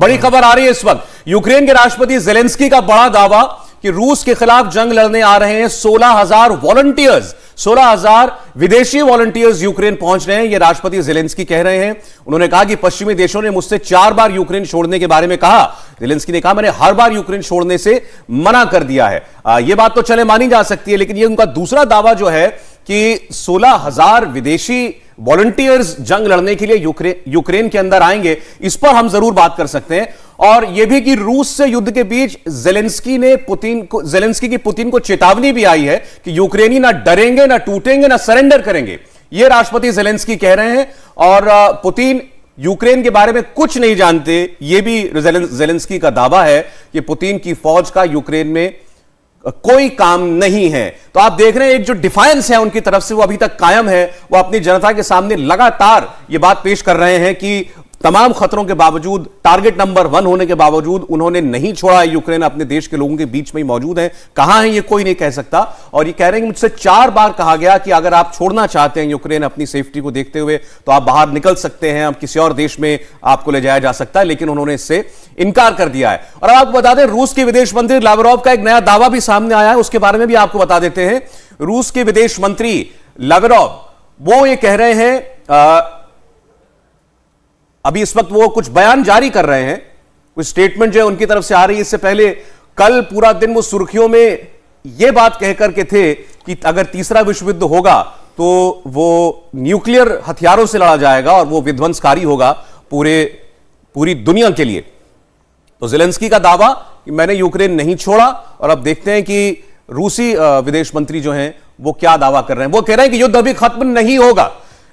बड़ी खबर आ रही है इस वक्त। यूक्रेन के राष्ट्रपति ज़ेलेंस्की का बड़ा दावा कि रूस के खिलाफ जंग लड़ने आ रहे हैं 16,000 वॉलंटियर्स, 16,000 विदेशी वॉलंटियर्स यूक्रेन पहुंच रहे हैं, यह राष्ट्रपति ज़ेलेंस्की कह रहे हैं। उन्होंने कहा कि पश्चिमी देशों ने मुझसे 4 बार यूक्रेन छोड़ने के बारे में कहा। ज़ेलेंस्की ने कहा मैंने हर बार यूक्रेन छोड़ने से मना कर दिया है। यह बात तो चले मानी जा सकती है, लेकिन यह उनका दूसरा दावा जो है कि 16,000 विदेशी वॉलंटियर्स जंग लड़ने के लिए यूक्रेन के अंदर आएंगे, इस पर हम जरूर बात कर सकते हैं। और यह भी कि रूस से युद्ध के बीच ज़ेलेंस्की की पुतिन को चेतावनी भी आई है कि यूक्रेनी ना डरेंगे, ना टूटेंगे, ना सरेंडर करेंगे। यह राष्ट्रपति ज़ेलेंस्की कह रहे हैं। और पुतिन यूक्रेन के बारे में कुछ नहीं जानते, यह भी ज़ेलेंस्की का दावा है कि पुतिन की फौज का यूक्रेन में कोई काम नहीं है। तो आप देख रहे हैं एक जो डिफायंस है उनकी तरफ से वो अभी तक कायम है। वो अपनी जनता के सामने लगातार ये बात पेश कर रहे हैं कि तमाम खतरों के बावजूद, टारगेट नंबर 1 होने के बावजूद उन्होंने नहीं छोड़ा। यूक्रेन अपने देश के लोगों के बीच में ही मौजूद है, कहां है ये कोई नहीं कह सकता। और ये कह रहे हैं कि मुझसे 4 बार कहा गया कि अगर आप छोड़ना चाहते हैं यूक्रेन अपनी सेफ्टी को देखते हुए तो आप बाहर निकल सकते हैं, अब किसी और देश में आपको ले जाया जा सकता है, लेकिन उन्होंने इससे इनकार कर दिया है। और अब आपको बता दें रूस के विदेश मंत्री लावरोव का एक नया दावा भी सामने आया है, उसके बारे में भी आपको बता देते हैं। रूस के विदेश मंत्री लावरोव वो ये कह रहे हैं, अभी इस वक्त वो कुछ बयान जारी कर रहे हैं, कुछ स्टेटमेंट जो है उनकी तरफ से आ रही है। इससे पहले कल पूरा दिन वो सुर्खियों में ये बात कहकर के थे कि अगर तीसरा विश्व युद्ध होगा तो वो न्यूक्लियर हथियारों से लड़ा जाएगा और वो विध्वंसकारी होगा पूरी दुनिया के लिए। तो ज़ेलेंस्की का दावा कि मैंने यूक्रेन नहीं छोड़ा। और अब देखते हैं कि रूसी विदेश मंत्री जो हैं वो क्या दावा कर रहे हैं। वो कह रहे हैं कि युद्ध अभी खत्म नहीं होगा,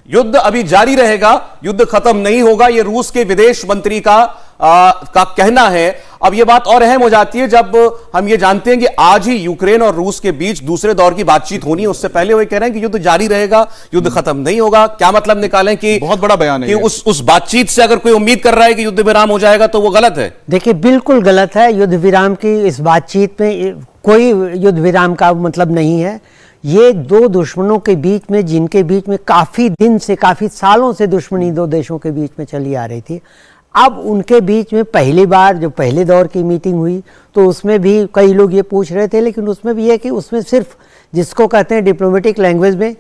युद्ध अभी जारी रहेगा, युद्ध खत्म नहीं होगा। यह रूस के विदेश मंत्री का कहना है। अब यह बात और अहम हो जाती है जब हम ये जानते हैं कि आज ही यूक्रेन और रूस के बीच दूसरे दौर की बातचीत होनी है। उससे पहले वो कह रहे हैं कि युद्ध जारी रहेगा, युद्ध खत्म नहीं होगा। क्या मतलब निकालें कि बहुत बड़ा बयान है कि उस बातचीत से अगर कोई उम्मीद कर रहा है कि युद्ध विराम हो जाएगा तो वो गलत है। देखिए बिल्कुल गलत है। युद्ध विराम की इस बातचीत में कोई युद्ध विराम का मतलब नहीं है। ये दो दुश्मनों के बीच में, जिनके बीच में काफ़ी दिन से, काफ़ी सालों से दुश्मनी दो देशों के बीच में चली आ रही थी, अब उनके बीच में पहली बार जो पहले दौर की मीटिंग हुई तो उसमें भी कई लोग ये पूछ रहे थे, लेकिन उसमें भी है कि उसमें सिर्फ जिसको कहते हैं डिप्लोमेटिक लैंग्वेज में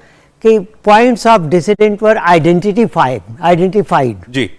कि points of dissident were identified जी,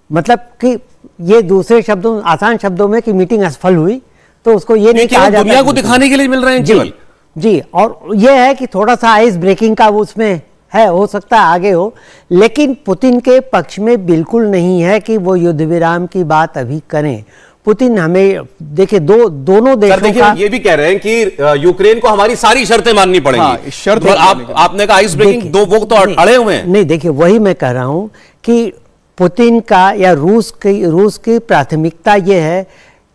मतलब कि ये दूसरे शब्दों, आसान शब्दों में कि मीटिंग असफल हुई तो उसको ये नहीं कहा जाता, दुनिया को दिखाने के लिए मिल रहे हैं केवल। जी, और यह है कि थोड़ा सा आइस ब्रेकिंग का वो उसमें है, हो सकता है आगे हो, लेकिन पुतिन के पक्ष में बिल्कुल नहीं है कि वो युद्ध विराम की बात अभी करें। पुतिन हमें देखिए दोनों देशों का ये भी कह रहे हैं कि यूक्रेन को हमारी सारी शर्तें माननी पड़ेंगी। हाँ, शर्त आपने कहा आइस ब्रेकिंग, दो वो तो अड़े हुए हैं। नहीं, देखिए वही मैं कह रहा हूं कि पुतिन का या रूस की प्राथमिकता ये है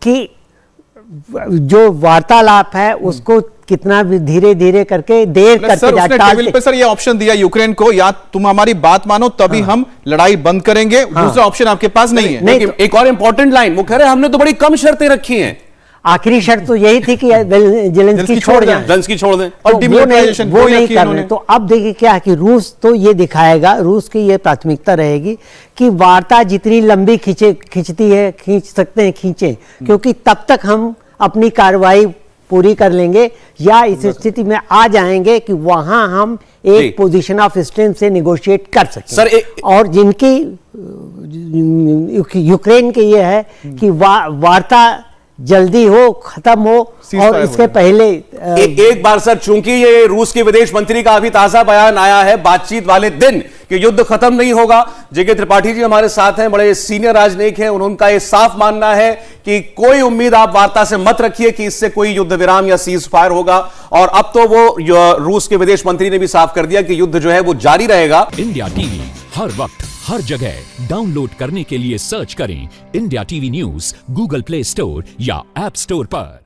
कि जो वार्तालाप है उसको कितना भी धीरे धीरे करके देर करके टेबल पे सर ये ऑप्शन दिया यूक्रेन को, या तुम हमारी बात मानो तभी हम लड़ाई बंद करेंगे, दूसरा ऑप्शन आपके पास नहीं है। नहीं, एक और इंपॉर्टेंट लाइन वो कह रहे हैं हमने तो बड़ी कम शर्तें रखी हैं। आखिरी शर्त तो यही थी कि ज़ेलेंस्की छोड़ दें, और डिमोनेटाइजेशन वो नहीं कर रहे। तो अब देखिए क्या कि रूस तो ये दिखाएगा, रूस की ये प्राथमिकता रहेगी कि वार्ता जितनी लंबी खींचती है, खींच सकते हैं खींचें, क्योंकि तब तक हम अपनी कार्रवाई पूरी कर लेंगे या इस स्थिति में आ जाएंगे कि वहां हम एक पोजीशन ऑफ स्ट्रेंथ से नेगोशिएट कर सकते हैं। और जिनकी यूक्रेन की ये है कि वार्ता जल्दी हो, खत्म हो, और इसके पहले एक बार सर, चूंकि ये रूस के विदेश मंत्री का अभी ताजा बयान आया है बातचीत वाले दिन कि युद्ध खत्म नहीं होगा। जेके त्रिपाठी जी हमारे साथ हैं, बड़े सीनियर राजनयिक हैं, उनका ये साफ मानना है कि कोई उम्मीद आप वार्ता से मत रखिए कि इससे कोई युद्ध विराम या सीज फायर होगा। और अब तो वो रूस के विदेश मंत्री ने भी साफ कर दिया कि युद्ध जो है वो जारी रहेगा। इंडिया टीवी हर वक्त हर जगह डाउनलोड करने के लिए सर्च करें India TV news Google play store या ऐप स्टोर पर।